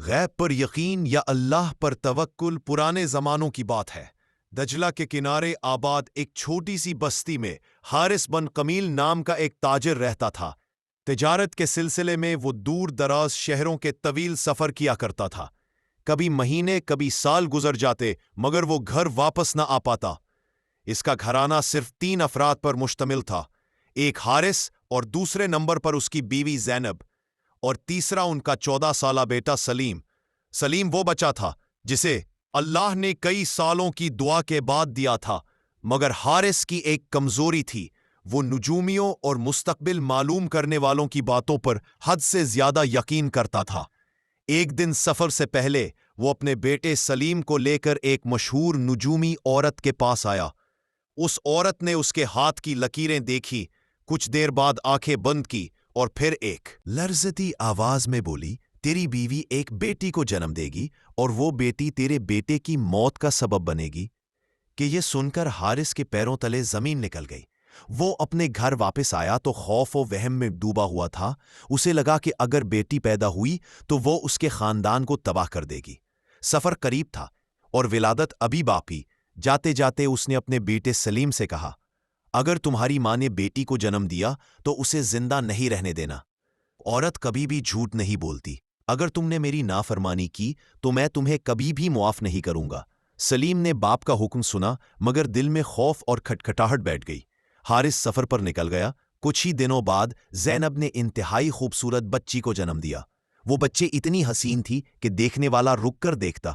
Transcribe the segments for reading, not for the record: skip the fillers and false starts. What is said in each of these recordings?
غیب پر یقین یا اللہ پر توکل پرانے زمانوں کی بات ہے۔ دجلہ کے کنارے آباد ایک چھوٹی سی بستی میں حارث بن قمیل نام کا ایک تاجر رہتا تھا۔ تجارت کے سلسلے میں وہ دور دراز شہروں کے طویل سفر کیا کرتا تھا۔ کبھی مہینے کبھی سال گزر جاتے مگر وہ گھر واپس نہ آ پاتا۔ اس کا گھرانہ صرف 3 افراد پر مشتمل تھا، ایک حارث اور دوسرے نمبر پر اس کی بیوی زینب اور تیسرا ان کا 14 سالہ بیٹا سلیم۔ سلیم وہ بچہ تھا جسے اللہ نے کئی سالوں کی دعا کے بعد دیا تھا، مگر حارث کی ایک کمزوری تھی، وہ نجومیوں اور مستقبل معلوم کرنے والوں کی باتوں پر حد سے زیادہ یقین کرتا تھا۔ ایک دن سفر سے پہلے وہ اپنے بیٹے سلیم کو لے کر ایک مشہور نجومی عورت کے پاس آیا۔ اس عورت نے اس کے ہاتھ کی لکیریں دیکھی، کچھ دیر بعد آنکھیں بند کی اور پھر ایک لرزتی آواز میں بولی، تیری بیوی ایک بیٹی کو جنم دے گی اور وہ بیٹی تیرے بیٹے کی موت کا سبب بنے گی۔ کہ یہ سن کر حارث کے پیروں تلے زمین نکل گئی۔ وہ اپنے گھر واپس آیا تو خوف و وہم میں ڈوبا ہوا تھا۔ اسے لگا کہ اگر بیٹی پیدا ہوئی تو وہ اس کے خاندان کو تباہ کر دے گی۔ سفر قریب تھا اور ولادت ابھی باقی۔ جاتے جاتے اس نے اپنے بیٹے سلیم سے کہا، اگر تمہاری ماں نے بیٹی کو جنم دیا تو اسے زندہ نہیں رہنے دینا۔ عورت کبھی بھی جھوٹ نہیں بولتی۔ اگر تم نے میری نافرمانی کی تو میں تمہیں کبھی بھی معاف نہیں کروں گا۔ سلیم نے باپ کا حکم سنا مگر دل میں خوف اور کھٹکھٹاہٹ بیٹھ گئی۔ حارث سفر پر نکل گیا۔ کچھ ہی دنوں بعد زینب نے انتہائی خوبصورت بچی کو جنم دیا۔ وہ بچے اتنی حسین تھی کہ دیکھنے والا رک کر دیکھتا۔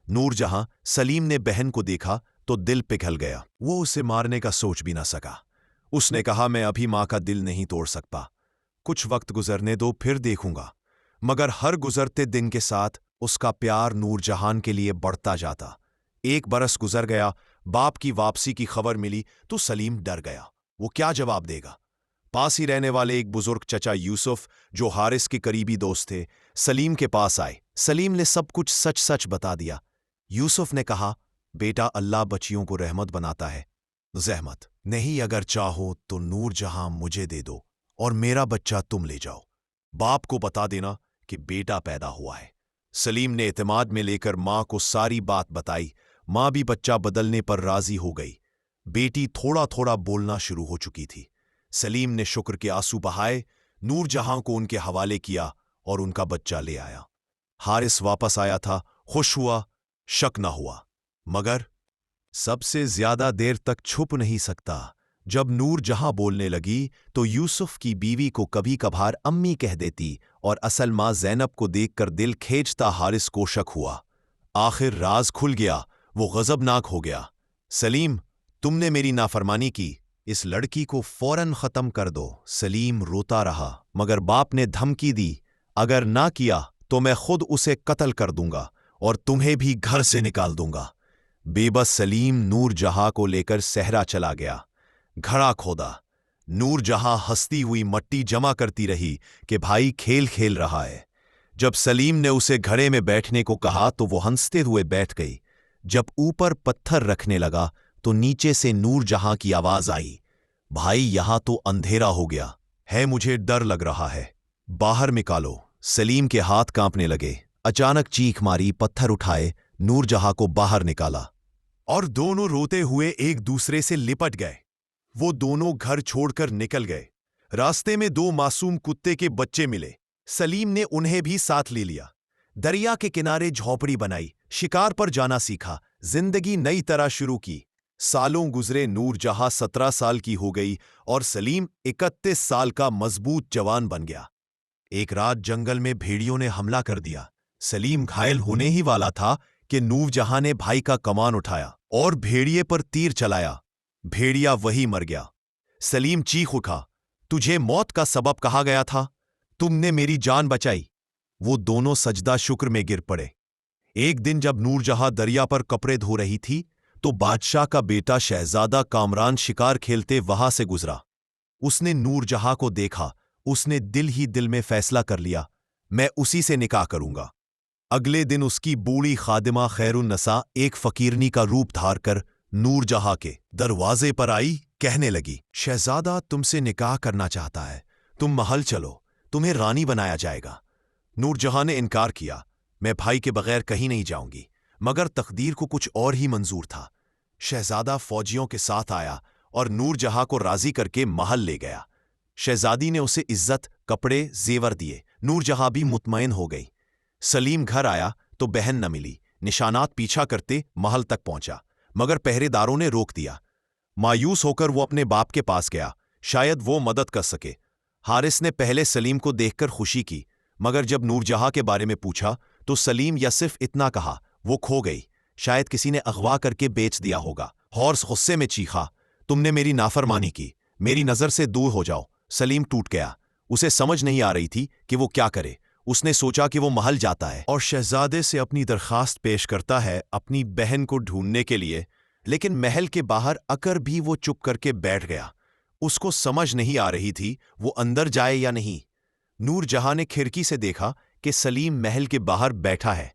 نور جہاں سلیم نے بہن کو دیکھا تو دل پگھل گیا۔ وہ اسے مارنے کا سوچ بھی نہ سکا۔ اس نے کہا، میں ابھی ماں کا دل نہیں توڑ سکتا، کچھ وقت گزرنے دو پھر دیکھوں گا۔ مگر ہر گزرتے دن کے ساتھ اس کا پیار نور جہان کے لیے بڑھتا جاتا۔ 1 برس گزر گیا۔ باپ کی واپسی کی خبر ملی تو سلیم ڈر گیا۔ وہ کیا جواب دے گا؟ پاس ہی رہنے والے ایک بزرگ چچا یوسف جو حارث کے قریبی دوست تھے سلیم کے پاس آئے۔ سلیم نے سب کچھ سچ سچ بتا دیا۔ یوسف نے کہا، بیٹا اللہ بچیوں کو رحمت بناتا ہے، زحمت نہیں، اگر چاہو تو نور جہاں مجھے دے دو اور میرا بچہ تم لے جاؤ۔ باپ کو بتا دینا کہ بیٹا پیدا ہوا ہے۔ سلیم نے اعتماد میں لے کر ماں کو ساری بات بتائی۔ ماں بھی بچہ بدلنے پر راضی ہو گئی۔ بیٹی تھوڑا تھوڑا بولنا شروع ہو چکی تھی۔ سلیم نے شکر کے آنسو بہائے، نور جہاں کو ان کے حوالے کیا اور ان کا بچہ لے آیا۔ حارث واپس آیا تھا، خوش ہوا، شک نہ ہوا، مگر سب سے زیادہ دیر تک چھپ نہیں سکتا۔ جب نور جہاں بولنے لگی تو یوسف کی بیوی کو کبھی کبھار امی کہہ دیتی اور اصل ماں زینب کو دیکھ کر دل کھینچتا۔ حارث کو شک ہوا۔ آخر راز کھل گیا۔ وہ غضبناک ہو گیا۔ سلیم، تم نے میری نافرمانی کی، اس لڑکی کو فوراً ختم کر دو۔ سلیم روتا رہا مگر باپ نے دھمکی دی، اگر نہ کیا تو میں خود اسے قتل کر دوں گا اور تمہیں بھی گھر سے نکال دوں گا۔ بے بس سلیم نور جہاں کو لے کر صحرا چلا گیا۔ گھڑا کھودا۔ نور جہاں ہنستی ہوئی مٹی جمع کرتی رہی کہ بھائی کھیل کھیل رہا ہے۔ جب سلیم نے اسے گھڑے میں بیٹھنے کو کہا تو وہ ہنستے ہوئے بیٹھ گئی۔ جب اوپر پتھر رکھنے لگا تو نیچے سے نور جہاں کی آواز آئی، بھائی یہاں تو اندھیرا ہو گیا ہے، مجھے ڈر لگ رہا ہے، باہر نکالو۔ سلیم کے ہاتھ کانپنے لگے۔ اچانک چیخ ماری، پتھر اٹھائے، نور جہاں کو باہر نکالا اور دونوں روتے ہوئے ایک دوسرے سے لپٹ گئے۔ وہ دونوں گھر چھوڑ کر نکل گئے۔ راستے میں 2 معصوم کتے کے بچے ملے۔ سلیم نے انہیں بھی ساتھ لے لیا۔ دریا کے کنارے جھونپڑی بنائی، شکار پر جانا سیکھا، زندگی نئی طرح شروع کی۔ سالوں گزرے، نور جہاں 17 سال کی ہو گئی اور سلیم 31 سال کا مضبوط جوان بن گیا۔ ایک رات جنگل میں بھیڑیوں نے حملہ کر دیا۔ سلیم گھائل ہونے ہی والا تھا کہ نور جہاں نے بھائی کا کمان اٹھایا اور بھیڑیے پر تیر چلایا۔ بھیڑیا وہی مر گیا۔ سلیم چیخ اٹھا، تجھے موت کا سبب کہا گیا تھا، تم نے میری جان بچائی۔ وہ دونوں سجدہ شکر میں گر پڑے۔ ایک دن جب نور جہاں دریا پر کپڑے دھو رہی تھی تو بادشاہ کا بیٹا شہزادہ کامران شکار کھیلتے وہاں سے گزرا۔ اس نے نور جہاں کو دیکھا۔ اس نے دل ہی دل میں فیصلہ کر لیا، میں اسی سے نکاح کروں گا۔ اگلے دن اس کی بوڑھی خادمہ خیر النساء ایک فقیرنی کا روپ دھار کر نور جہاں کے دروازے پر آئی، کہنے لگی، شہزادہ تم سے نکاح کرنا چاہتا ہے، تم محل چلو، تمہیں رانی بنایا جائے گا۔ نور جہاں نے انکار کیا۔ میں بھائی کے بغیر کہیں نہیں جاؤں گی۔ مگر تقدیر کو کچھ اور ہی منظور تھا۔ شہزادہ فوجیوں کے ساتھ آیا اور نور جہاں کو راضی کر کے محل لے گیا۔ شہزادی نے اسے عزت، کپڑے، زیور دیے۔ نور جہاں بھی مطمئن ہو گئی۔ سلیم گھر آیا تو بہن نہ ملی۔ نشانات پیچھا کرتے محل تک پہنچا، مگر پہرے داروں نے روک دیا۔ مایوس ہو کر وہ اپنے باپ کے پاس گیا، شاید وہ مدد کر سکے۔ حارث نے پہلے سلیم کو دیکھ کر خوشی کی، مگر جب نور جہاں کے بارے میں پوچھا تو سلیم یا صرف اتنا کہا، وہ کھو گئی، شاید کسی نے اغوا کر کے بیچ دیا ہوگا۔ حارث غصے میں چیخا، تم نے میری نافرمانی کی، میری نظر سے دور ہو جاؤ۔ سلیم ٹوٹ گیا۔ اسے سمجھ نہیں آ رہی تھی کہ وہ کیا کرے۔ اس نے سوچا کہ وہ محل جاتا ہے اور شہزادے سے اپنی درخواست پیش کرتا ہے اپنی بہن کو ڈھونڈنے کے لیے، لیکن محل کے باہر اکر بھی وہ چپ کر کے بیٹھ گیا۔ اس کو سمجھ نہیں آ رہی تھی وہ اندر جائے یا نہیں۔ نور جہاں نے کھڑکی سے دیکھا کہ سلیم محل کے باہر بیٹھا ہے۔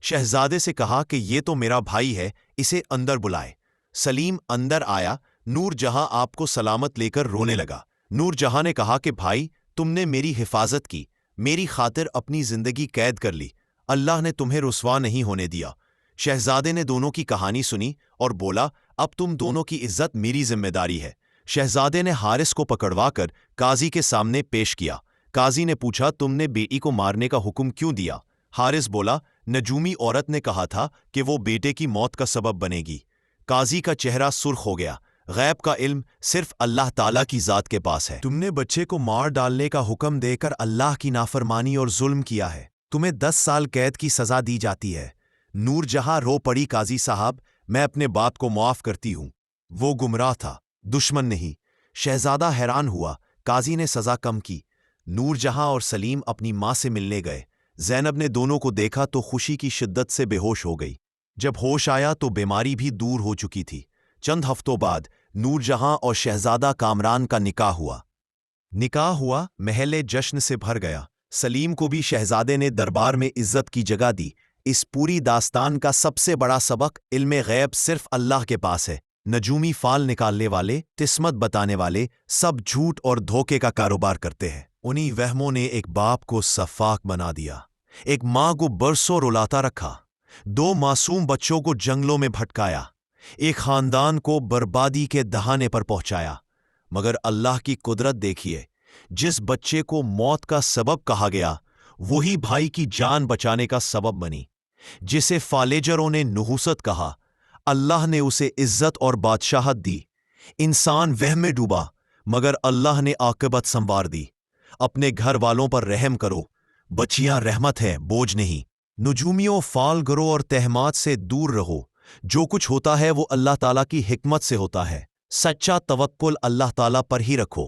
شہزادے سے کہا کہ یہ تو میرا بھائی ہے، اسے اندر بلائے۔ سلیم اندر آیا۔ نور جہاں آپ کو سلامت لے کر رونے لگا۔ نور جہاں نے کہا کہ بھائی، تم نے میری حفاظت کی، میری خاطر اپنی زندگی قید کر لی، اللہ نے تمہیں رسوا نہیں ہونے دیا۔ شہزادے نے دونوں کی کہانی سنی اور بولا، اب تم دونوں کی عزت میری ذمہ داری ہے۔ شہزادے نے حارث کو پکڑوا کر قاضی کے سامنے پیش کیا۔ قاضی نے پوچھا، تم نے بیٹی کو مارنے کا حکم کیوں دیا؟ حارث بولا، نجومی عورت نے کہا تھا کہ وہ بیٹے کی موت کا سبب بنے گی۔ قاضی کا چہرہ سرخ ہو گیا۔ غیب کا علم صرف اللہ تعالیٰ کی ذات کے پاس ہے۔ تم نے بچے کو مار ڈالنے کا حکم دے کر اللہ کی نافرمانی اور ظلم کیا ہے، تمہیں 10 سال قید کی سزا دی جاتی ہے۔ نور جہاں رو پڑی، قاضی صاحب، میں اپنے باپ کو معاف کرتی ہوں، وہ گمراہ تھا، دشمن نہیں۔ شہزادہ حیران ہوا۔ قاضی نے سزا کم کی۔ نور جہاں اور سلیم اپنی ماں سے ملنے گئے۔ زینب نے دونوں کو دیکھا تو خوشی کی شدت سے بے ہوش ہو گئی۔ جب ہوش آیا تو بیماری بھی دور ہو چکی تھی۔ چند ہفتوں بعد نور جہاں اور شہزادہ کامران کا نکاح ہوا۔ محل جشن سے بھر گیا۔ سلیم کو بھی شہزادے نے دربار میں عزت کی جگہ دی۔ اس پوری داستان کا سب سے بڑا سبق علم غیب صرف اللہ کے پاس ہے۔ نجومی فال نکالنے والے، قسمت بتانے والے، سب جھوٹ اور دھوکے کا کاروبار کرتے ہیں۔ انہی وہموں نے ایک باپ کو سفاک بنا دیا، ایک ماں کو برسوں رلاتا رکھا، 2 معصوم بچوں کو جنگلوں میں بھٹکایا، ایک خاندان کو بربادی کے دہانے پر پہنچایا۔ مگر اللہ کی قدرت دیکھیے، جس بچے کو موت کا سبب کہا گیا وہی بھائی کی جان بچانے کا سبب بنی۔ جسے فالجروں نے نحوست کہا، اللہ نے اسے عزت اور بادشاہت دی۔ انسان وہم میں ڈوبا، مگر اللہ نے عاقبت سنوار دی۔ اپنے گھر والوں پر رحم کرو، بچیاں رحمت ہے، بوجھ نہیں۔ نجومیوں، فال گرو اور تہمات سے دور رہو۔ جو کچھ ہوتا ہے وہ اللہ تعالیٰ کی حکمت سے ہوتا ہے۔ سچا توکل اللہ تعالیٰ پر ہی رکھو۔